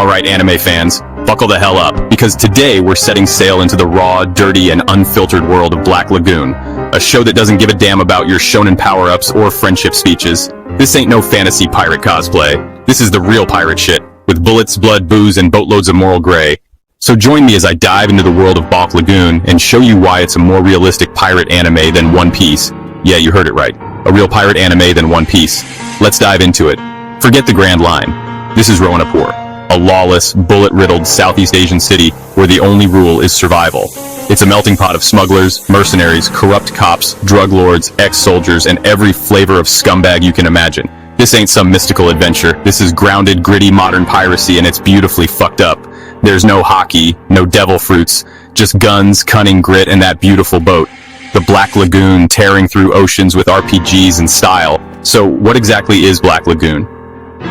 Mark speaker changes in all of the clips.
Speaker 1: Alright, anime fans, buckle the hell up, because today we're setting sail into the raw, dirty, and unfiltered world of Black Lagoon, a show that doesn't give a damn about your shonen power-ups or friendship speeches. This ain't no fantasy pirate cosplay. This is the real pirate shit, with bullets, blood, booze, and boatloads of moral gray. So join me as I dive into the world of Black Lagoon and show you why it's a more realistic pirate anime than One Piece. Yeah, you heard it right. A real pirate anime than One Piece. Let's dive into it. Forget the grand line. This is Roanapur, a lawless, bullet-riddled Southeast Asian city where the only rule is survival. It's a melting pot of smugglers, mercenaries, corrupt cops, drug lords, ex-soldiers, and every flavor of scumbag you can imagine. This ain't some mystical adventure. This is grounded, gritty, modern piracy, and it's beautifully fucked up. There's no hockey, no devil fruits, just guns, cunning grit, and that beautiful boat. The Black Lagoon tearing through oceans with RPGs and style. So what exactly is Black Lagoon?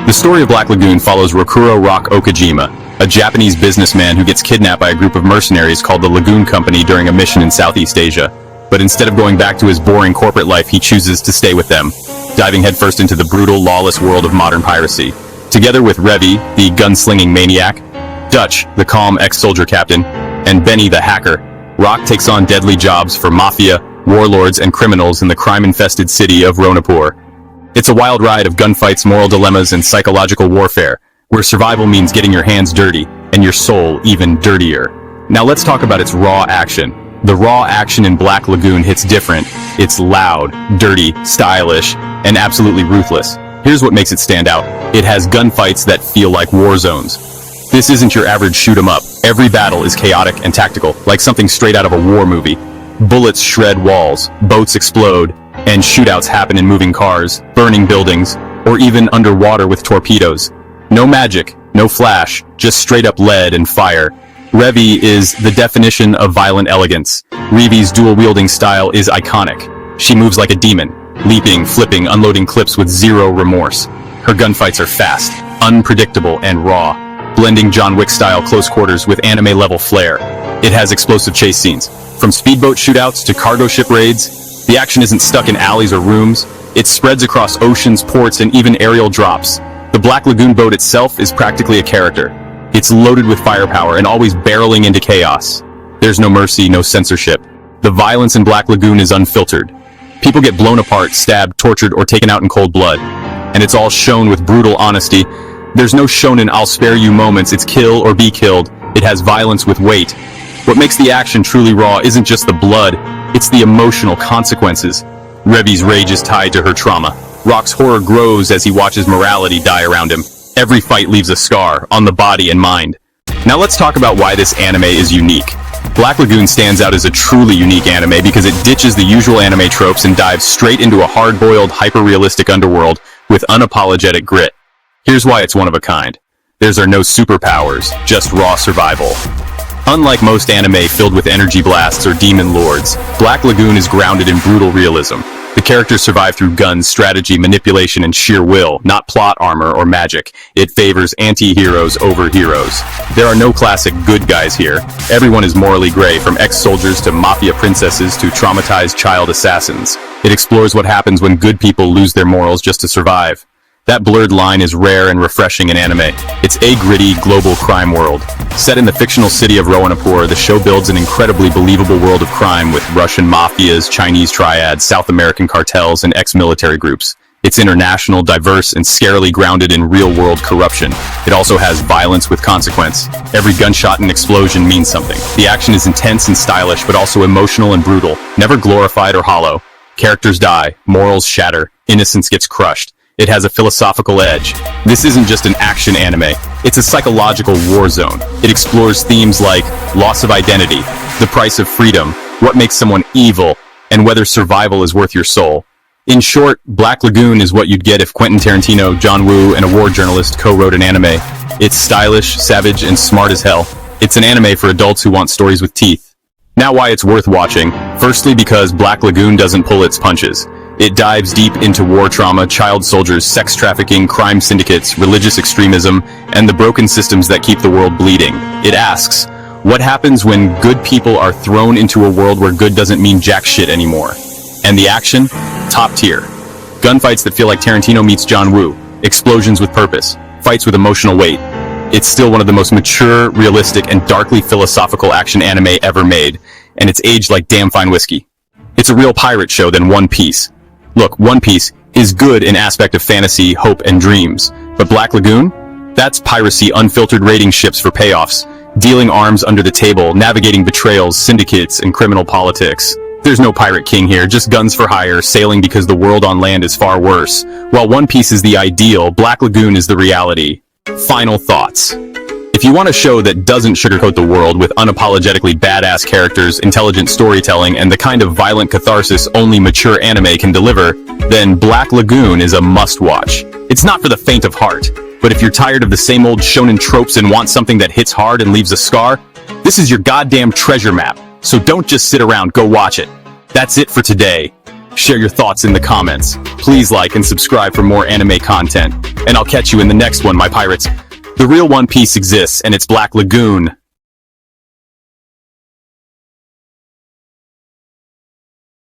Speaker 1: The story of Black Lagoon follows Rokuro Rock Okajima, a Japanese businessman who gets kidnapped by a group of mercenaries called the Lagoon Company during a mission in Southeast Asia. But instead of going back to his boring corporate life, he chooses to stay with them, diving headfirst into the brutal, lawless world of modern piracy. Together with Revy, the gunslinging maniac, Dutch, the calm ex-soldier captain, and Benny, the hacker, Rock takes on deadly jobs for mafia, warlords, and criminals in the crime-infested city of Roanapur. It's a wild ride of gunfights, moral dilemmas, and psychological warfare, where survival means getting your hands dirty, and your soul even dirtier. Now let's talk about its raw action. The raw action in Black Lagoon hits different. It's loud, dirty, stylish, and absolutely ruthless. Here's what makes it stand out. It has gunfights that feel like war zones. This isn't your average shoot-'em-up. Every battle is chaotic and tactical, like something straight out of a war movie. Bullets shred walls, boats explode, and shootouts happen in moving cars, burning buildings, or even underwater with torpedoes. No magic, no flash, just straight-up lead and fire. Revy is the definition of violent elegance. Revy's dual-wielding style is iconic. She moves like a demon, leaping, flipping, unloading clips with zero remorse. Her gunfights are fast, unpredictable, and raw, blending John Wick-style close quarters with anime-level flair. It has explosive chase scenes. From speedboat shootouts to cargo ship raids, the action isn't stuck in alleys or rooms. It spreads across oceans, ports, and even aerial drops. The Black Lagoon boat itself is practically a character. It's loaded with firepower and always barreling into chaos. There's no mercy, no censorship. The violence in Black Lagoon is unfiltered. People get blown apart, stabbed, tortured, or taken out in cold blood. And it's all shown with brutal honesty. There's no shonen I'll spare you moments. It's kill or be killed. It has violence with weight. What makes the action truly raw isn't just the blood, it's the emotional consequences. Revy's rage is tied to her trauma. Rock's horror grows as he watches morality die around him. Every fight leaves a scar on the body and mind. Now let's talk about why this anime is unique. Black Lagoon stands out as a truly unique anime because it ditches the usual anime tropes and dives straight into a hard-boiled, hyper-realistic underworld with unapologetic grit. Here's why it's one of a kind. There are no superpowers, just raw survival. Unlike most anime filled with energy blasts or demon lords, Black Lagoon is grounded in brutal realism. The characters survive through guns, strategy, manipulation, and sheer will, not plot armor or magic. It favors anti-heroes over heroes. There are no classic good guys here. Everyone is morally gray, from ex-soldiers to mafia princesses to traumatized child assassins. It explores what happens when good people lose their morals just to survive. That blurred line is rare and refreshing in anime. It's a gritty, global crime world. Set in the fictional city of Roanapur, the show builds an incredibly believable world of crime with Russian mafias, Chinese triads, South American cartels, and ex-military groups. It's international, diverse, and scarily grounded in real-world corruption. It also has violence with consequence. Every gunshot and explosion means something. The action is intense and stylish, but also emotional and brutal, never glorified or hollow. Characters die, morals shatter, innocence gets crushed. It has a philosophical edge. This isn't just an action anime, it's a psychological war zone. It explores themes like loss of identity, the price of freedom, what makes someone evil, and whether survival is worth your soul. In short, Black Lagoon is what you'd get if Quentin Tarantino, John Woo, and a war journalist co-wrote an anime. It's stylish, savage, and smart as hell. It's an anime for adults who want stories with teeth. Now why it's worth watching. Firstly, because Black Lagoon doesn't pull its punches. It dives deep into war trauma, child soldiers, sex trafficking, crime syndicates, religious extremism, and the broken systems that keep the world bleeding. It asks, what happens when good people are thrown into a world where good doesn't mean jack shit anymore? And the action? Top tier. Gunfights that feel like Tarantino meets John Woo, explosions with purpose, fights with emotional weight. it's still one of the most mature, realistic, and darkly philosophical action anime ever made, and it's aged like damn fine whiskey. It's a real pirate show than One Piece. Look, One Piece is good in aspect of fantasy, hope, and dreams, but Black Lagoon? That's piracy, unfiltered raiding ships for payoffs, dealing arms under the table, navigating betrayals, syndicates, and criminal politics. There's no pirate king here, just guns for hire, sailing because the world on land is far worse. While One Piece is the ideal, Black Lagoon is the reality. Final thoughts. If you want a show that doesn't sugarcoat the world with unapologetically badass characters, intelligent storytelling, and the kind of violent catharsis only mature anime can deliver, then Black Lagoon is a must-watch. It's not for the faint of heart, but if you're tired of the same old shonen tropes and want something that hits hard and leaves a scar, this is your goddamn treasure map. So don't just sit around, go watch it. That's it for today. Share your thoughts in the comments. Please like and subscribe for more anime content. And I'll catch you in the next one, my pirates. The real One Piece exists, and it's Black Lagoon.